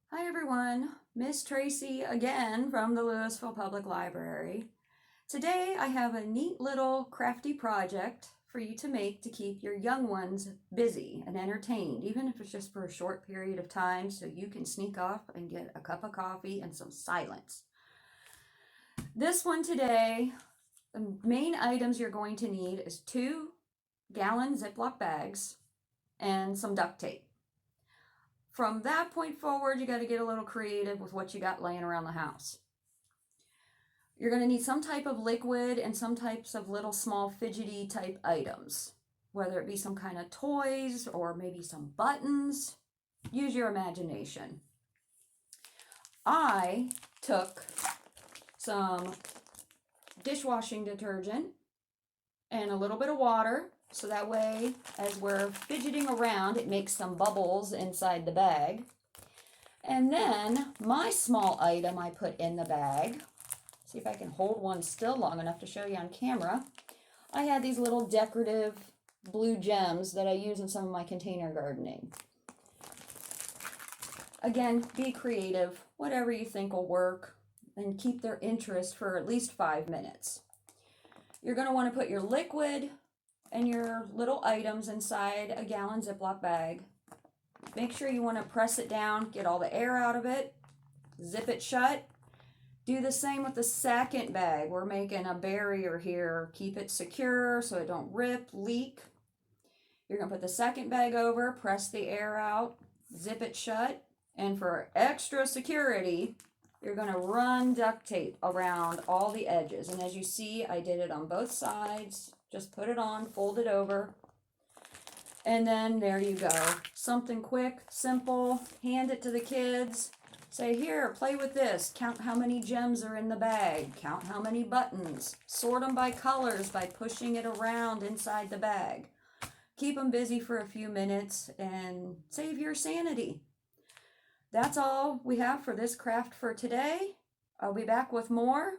Hi everyone, Miss Tracy again from the Louisville Public Library. Today I have a neat little crafty project for you to make to keep your young ones busy and entertained, even if it's just for a short period of time so you can sneak off and get a cup of coffee and some silence. This one today, the main items you're going to need is 2-gallon Ziploc bags and some duct tape. From that point forward, you got to get a little creative with what you got laying around the house. You're going to need some type of liquid and some types of little small fidgety type items, whether it be some kind of toys or maybe some buttons. Use your imagination. I took some dishwashing detergent and a little bit of water, so that way as we're fidgeting around it makes some bubbles inside the bag. And then my small item I put in the bag, see if I can hold one still long enough to show you on camera. I had these little decorative blue gems that I use in some of my container gardening. Again, be creative, whatever you think will work, and keep their interest for at least 5 minutes. You're going to want to put your liquid and your little items inside a gallon Ziploc bag. Make sure you want to press it down, get all the air out of it, zip it shut. Do the same with the second bag. We're making a barrier here. Keep it secure so it don't rip, leak. You're going to put the second bag over, press the air out, zip it shut, and for extra security, you're going to run duct tape around all the edges. And as you see, I did it on both sides. Just put it on, fold it over, and then there you go. Something quick, simple. Hand it to the kids. Say, here, play with this. Count how many gems are in the bag. Count how many buttons. Sort them by colors by pushing it around inside the bag. Keep them busy for a few minutes and save your sanity. That's all we have for this craft for today. I'll be back with more.